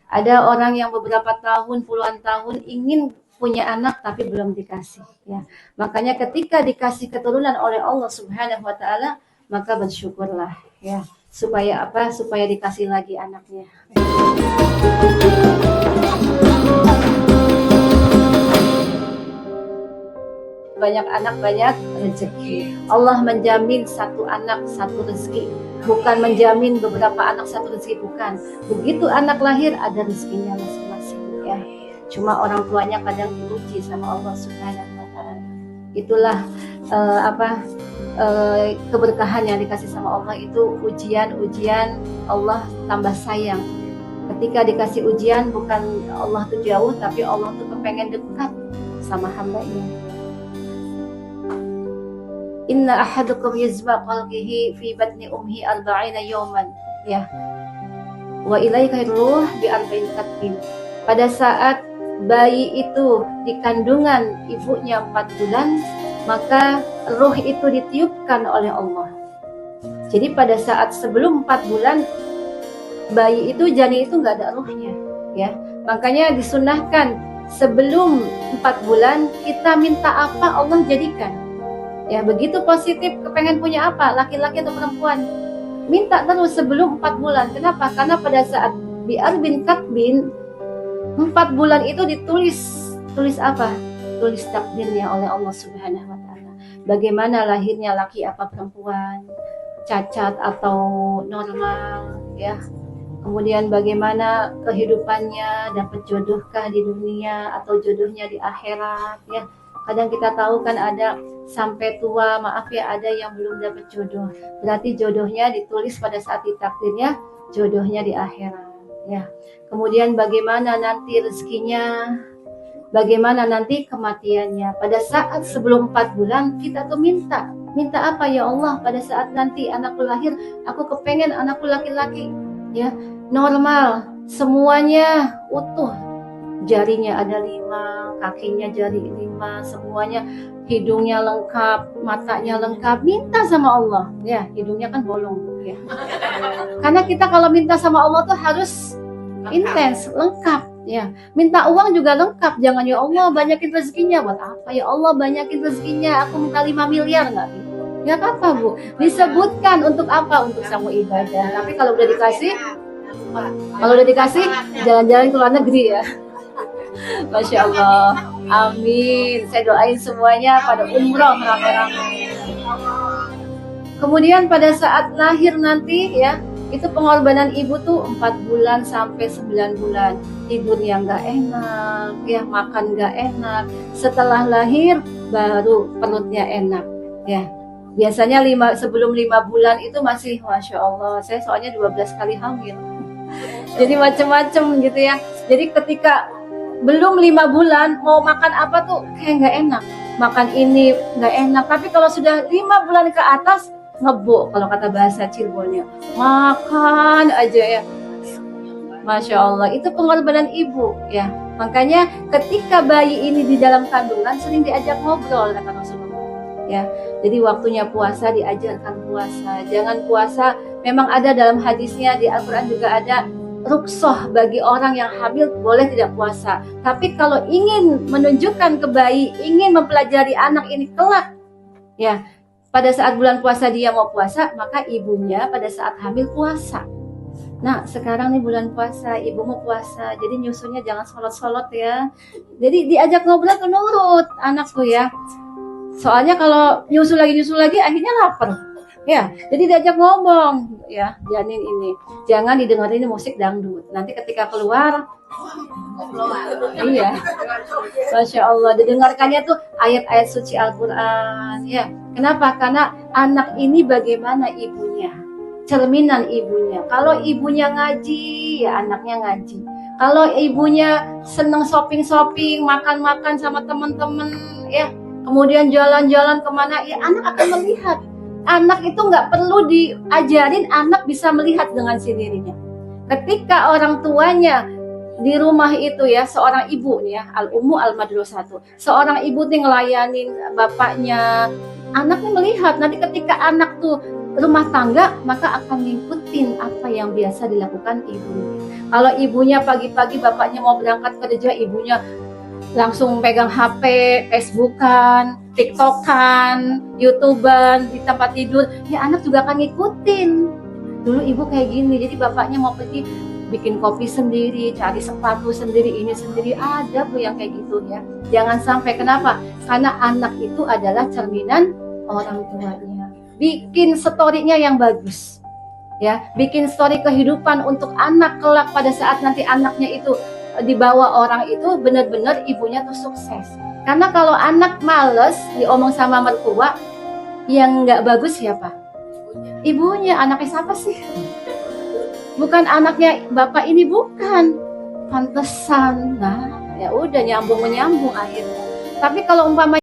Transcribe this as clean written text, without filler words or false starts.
Ada orang yang beberapa tahun, puluhan tahun ingin punya anak tapi belum dikasih ya. Makanya ketika dikasih keturunan oleh Allah Subhanahu wa taala, maka bersyukurlah ya. Supaya apa? Supaya dikasih lagi anaknya. Banyak anak banyak rezeki. Allah menjamin satu anak satu rezeki, bukan menjamin beberapa anak satu rezeki, bukan. Begitu anak lahir ada rezekinya masing-masing ya. Cuma orang tuanya kadang diuji sama Allah Subhanahu wa taala. Itulah keberkahan yang dikasih sama Allah, itu ujian-ujian Allah tambah sayang. Ketika dikasih ujian, bukan Allah tuh jauh, tapi Allah tuh kepengen dekat sama hamba-Nya. Inna ahadukum yajma qalbihi fi batni umhi 40 yawman ya. Wa ilaika ruh bi 40 katbin. Pada saat bayi itu di kandungan ibunya 4 bulan, maka ruh itu ditiupkan oleh Allah. Jadi pada saat sebelum 4 bulan bayi itu, janin itu nggak ada ruhnya ya. Makanya disunahkan sebelum 4 bulan kita minta apa Allah jadikan. Ya, begitu positif kepengen punya apa, laki-laki atau perempuan, minta terus sebelum 4 bulan. Kenapa? Karena pada saat bi'arbin katbin 4 bulan itu tulis apa? Tulis takdirnya oleh Allah Subhanahu wa taala. Bagaimana lahirnya laki apa perempuan, cacat atau normal ya. Kemudian bagaimana kehidupannya, dapat jodohkah di dunia atau jodohnya di akhirat ya. Kadang kita tahu kan ada sampai tua, maaf ya, ada yang belum dapat jodoh. Berarti jodohnya ditulis pada saat ditakdirnya, jodohnya di akhirat ya. Kemudian bagaimana nanti rezekinya, bagaimana nanti kematiannya. Pada saat sebelum 4 bulan kita tuh minta apa ya Allah, pada saat nanti anakku lahir, aku kepengen anakku laki-laki ya, normal, semuanya utuh. Jarinya ada 5, kakinya jari 5, semuanya, hidungnya lengkap, matanya lengkap. Minta sama Allah ya, hidungnya kan bolong ya. Karena kita kalau minta sama Allah tuh harus intens, lengkap ya. Minta uang juga lengkap, jangan ya Allah banyakin rezekinya. Buat apa ya Allah banyakin rezekinya, aku minta 5 miliar nggak gitu. Nggak apa-apa Bu, disebutkan untuk apa, untuk sama ibadah. Tapi kalau udah dikasih jalan-jalan ke luar negeri ya. Masya Allah, amin. Saya doain semuanya pada umroh rame-rame. Kemudian pada saat lahir nanti ya, itu pengorbanan ibu tuh 4 bulan sampai 9 bulan. Tidurnya nggak enak, ya makan nggak enak. Setelah lahir baru perutnya enak ya. Biasanya sebelum 5 bulan itu masih Masya Allah. Saya soalnya 12 kali hamil. Jadi macem-macem gitu ya. Jadi ketika belum 5 bulan mau makan apa tuh kayak nggak enak, makan ini nggak enak. Tapi kalau sudah 5 bulan ke atas ngebuk, kalau kata bahasa Cirebonnya, makan aja ya. Masya Allah, itu pengorbanan ibu ya. Makanya ketika bayi ini di dalam kandungan sering diajak ngobrol kata Rasulullah ya. Jadi waktunya puasa diajarkan puasa, jangan puasa. Memang ada dalam hadisnya, di Al-Quran juga ada ruksoh bagi orang yang hamil boleh tidak puasa. Tapi kalau ingin menunjukkan ke bayi, ingin mempelajari anak ini kelak ya, pada saat bulan puasa dia mau puasa, maka ibunya pada saat hamil puasa. Nah sekarang nih bulan puasa, ibu mau puasa, jadi nyusunya jangan solot-solot ya. Jadi diajak ngobrol tuh nurut anakku ya. Soalnya kalau nyusu lagi akhirnya lapar. Ya, jadi diajak ngomong ya, janin ini jangan didengerin musik dangdut. Nanti ketika keluar, iya, Masya Allah, didengarkannya tuh ayat-ayat suci Al-Quran ya. Kenapa? Karena anak ini bagaimana ibunya, cerminan ibunya. Kalau ibunya ngaji, ya anaknya ngaji. Kalau ibunya seneng shopping, makan-makan sama teman-teman ya, kemudian jalan-jalan kemana, ya anak akan melihat. Anak itu nggak perlu diajarin, anak bisa melihat dengan sendirinya. Ketika orang tuanya di rumah itu ya, seorang ibu nih ya, al-ummu al-madrasatu, seorang ibu nih ngelayanin bapaknya, anaknya melihat. Nanti ketika anak tuh rumah tangga, maka akan ngikutin apa yang biasa dilakukan ibunya. Kalau ibunya pagi-pagi bapaknya mau berangkat kerja, ibunya langsung pegang HP, Facebookan, TikTokan, YouTubean di tempat tidur, ya anak juga akan ngikutin. Dulu ibu kayak gini, jadi bapaknya mau pergi bikin kopi sendiri, cari sepatu sendiri, ini sendiri, ada Bu yang kayak gitu ya. Jangan sampai, kenapa? Karena anak itu adalah cerminan orang tuanya. Bikin story-nya yang bagus. Ya, bikin story kehidupan untuk anak kelak pada saat nanti anaknya itu dibawa orang itu benar-benar ibunya tuh sukses. Karena kalau anak males diomong sama mertua, yang nggak bagus siapa? Ibunya. Anaknya siapa sih? Bukan anaknya bapak ini, bukan. Pantesan. Nah, ya udah nyambung menyambung akhirnya. Tapi kalau umpama